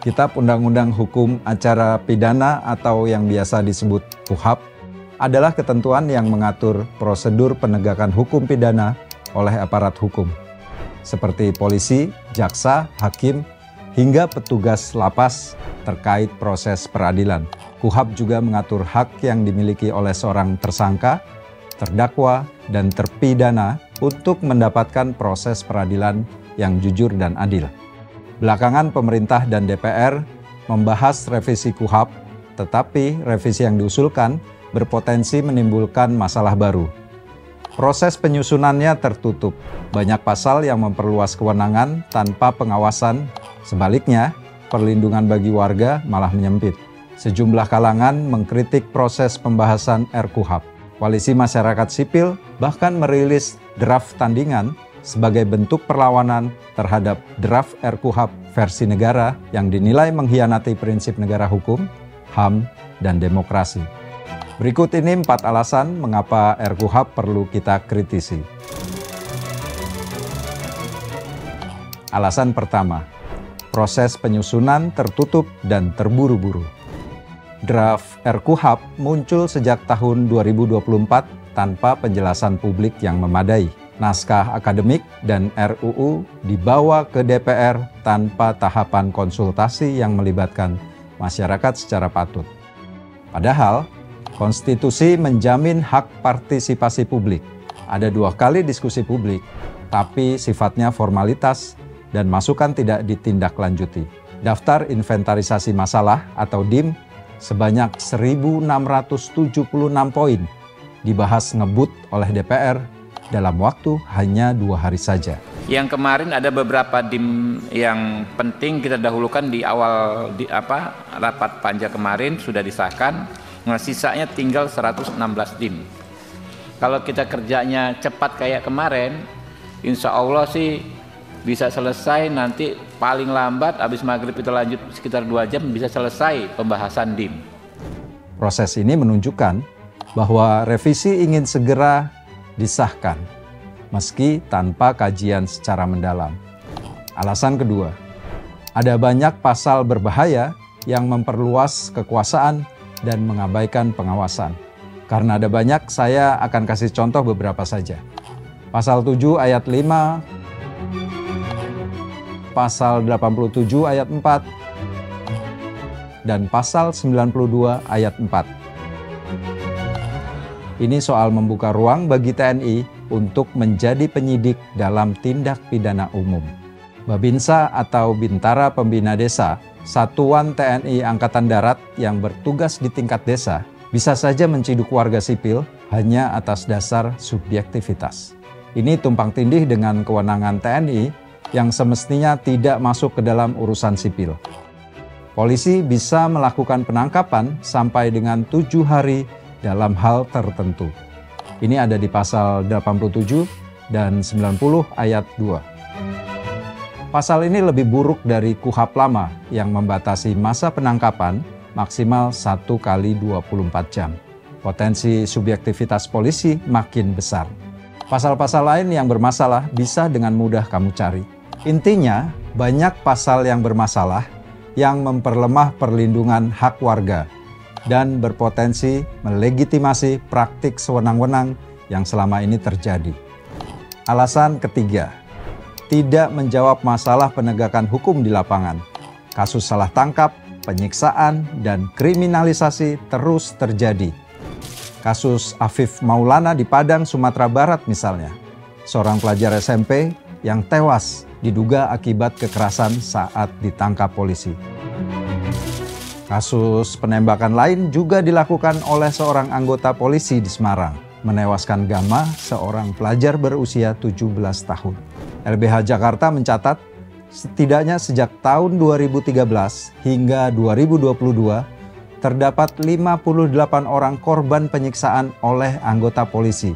Kitab Undang-Undang Hukum Acara Pidana atau yang biasa disebut KUHP adalah ketentuan yang mengatur prosedur penegakan hukum pidana oleh aparat hukum, seperti polisi, jaksa, hakim, hingga petugas lapas terkait proses peradilan. KUHP juga mengatur hak yang dimiliki oleh seorang tersangka, terdakwa, dan terpidana untuk mendapatkan proses peradilan yang jujur dan adil. Belakangan pemerintah dan DPR membahas revisi KUHP, tetapi revisi yang diusulkan berpotensi menimbulkan masalah baru. Proses penyusunannya tertutup, banyak pasal yang memperluas kewenangan tanpa pengawasan. Sebaliknya, perlindungan bagi warga malah menyempit. Sejumlah kalangan mengkritik proses pembahasan RKUHP. Koalisi masyarakat sipil bahkan merilis draft tandingan sebagai bentuk perlawanan terhadap draft RKUHP versi negara yang dinilai mengkhianati prinsip negara hukum, HAM, dan demokrasi. Berikut ini 4 alasan mengapa RKUHP perlu kita kritisi. Alasan pertama, proses penyusunan tertutup dan terburu-buru. Draft RKUHP muncul sejak tahun 2024 tanpa penjelasan publik yang memadai. Naskah akademik dan RUU dibawa ke DPR tanpa tahapan konsultasi yang melibatkan masyarakat secara patut. Padahal, konstitusi menjamin hak partisipasi publik. Ada 2 kali diskusi publik, tapi sifatnya formalitas dan masukan tidak ditindaklanjuti. Daftar inventarisasi masalah atau DIM sebanyak 1.676 poin dibahas ngebut oleh DPR dalam waktu hanya 2 hari saja. Yang kemarin ada beberapa DIM yang penting kita dahulukan di awal rapat panja kemarin sudah disahkan. Nah, sisanya tinggal 116 DIM. Kalau kita kerjanya cepat kayak kemarin, insya Allah sih bisa selesai nanti paling lambat habis maghrib itu lanjut sekitar 2 jam bisa selesai pembahasan DIM. Proses ini menunjukkan bahwa revisi ingin segera disahkan, meski tanpa kajian secara mendalam. Alasan kedua, ada banyak pasal berbahaya yang memperluas kekuasaan dan mengabaikan pengawasan. Karena ada banyak, saya akan kasih contoh beberapa saja. Pasal 7 ayat 5, pasal 87 ayat 4, dan pasal 92 ayat 4. Ini soal membuka ruang bagi TNI untuk menjadi penyidik dalam tindak pidana umum. Babinsa atau Bintara Pembina Desa, satuan TNI Angkatan Darat yang bertugas di tingkat desa, bisa saja menciduk warga sipil hanya atas dasar subjektivitas. Ini tumpang tindih dengan kewenangan TNI yang semestinya tidak masuk ke dalam urusan sipil. Polisi bisa melakukan penangkapan sampai dengan 7 hari dalam hal tertentu. Ini ada di pasal 87 dan 90 ayat 2. Pasal ini lebih buruk dari KUHP lama yang membatasi masa penangkapan maksimal 1 kali 24 jam. Potensi subjektivitas polisi makin besar. Pasal-pasal lain yang bermasalah bisa dengan mudah kamu cari. Intinya, banyak pasal yang bermasalah yang memperlemah perlindungan hak warga dan berpotensi melegitimasi praktik sewenang-wenang yang selama ini terjadi. Alasan ketiga, tidak menjawab masalah penegakan hukum di lapangan. Kasus salah tangkap, penyiksaan, dan kriminalisasi terus terjadi. Kasus Afif Maulana di Padang, Sumatera Barat misalnya. Seorang pelajar SMP yang tewas diduga akibat kekerasan saat ditangkap polisi. Kasus penembakan lain juga dilakukan oleh seorang anggota polisi di Semarang, menewaskan Gama, seorang pelajar berusia 17 tahun. LBH Jakarta mencatat, setidaknya sejak tahun 2013 hingga 2022, terdapat 58 orang korban penyiksaan oleh anggota polisi.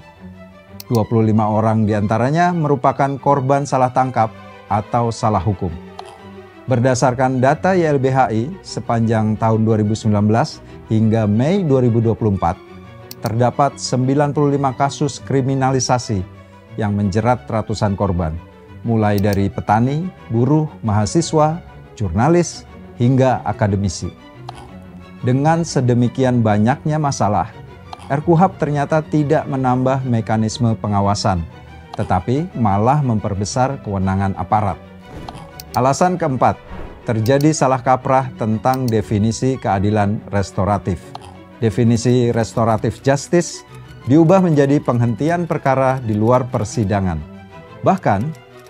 25 orang diantaranya merupakan korban salah tangkap atau salah hukum. Berdasarkan data YLBHI sepanjang tahun 2019 hingga Mei 2024, terdapat 95 kasus kriminalisasi yang menjerat ratusan korban, mulai dari petani, buruh, mahasiswa, jurnalis, hingga akademisi. Dengan sedemikian banyaknya masalah, RKUHP ternyata tidak menambah mekanisme pengawasan, tetapi malah memperbesar kewenangan aparat. Alasan keempat, terjadi salah kaprah tentang definisi keadilan restoratif. Definisi restoratif justice diubah menjadi penghentian perkara di luar persidangan. Bahkan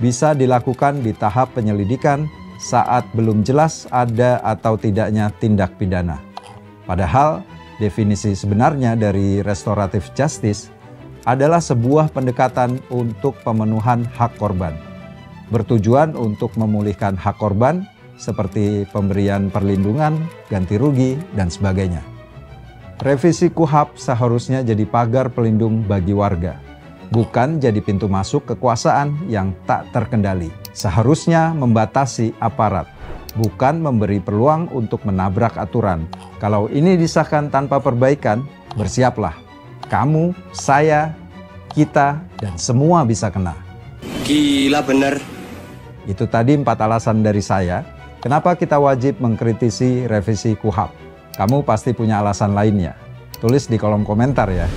bisa dilakukan di tahap penyelidikan saat belum jelas ada atau tidaknya tindak pidana. Padahal definisi sebenarnya dari restoratif justice adalah sebuah pendekatan untuk pemenuhan hak korban, bertujuan untuk memulihkan hak korban seperti pemberian perlindungan, ganti rugi, dan sebagainya. Revisi KUHP seharusnya jadi pagar pelindung bagi warga, bukan jadi pintu masuk kekuasaan yang tak terkendali. Seharusnya membatasi aparat, bukan memberi peluang untuk menabrak aturan. Kalau ini disahkan tanpa perbaikan, bersiaplah. Kamu, saya, kita, dan semua bisa kena. Gila bener. Itu tadi 4 alasan dari saya, kenapa kita wajib mengkritisi revisi KUHP. Kamu pasti punya alasan lainnya. Tulis di kolom komentar ya.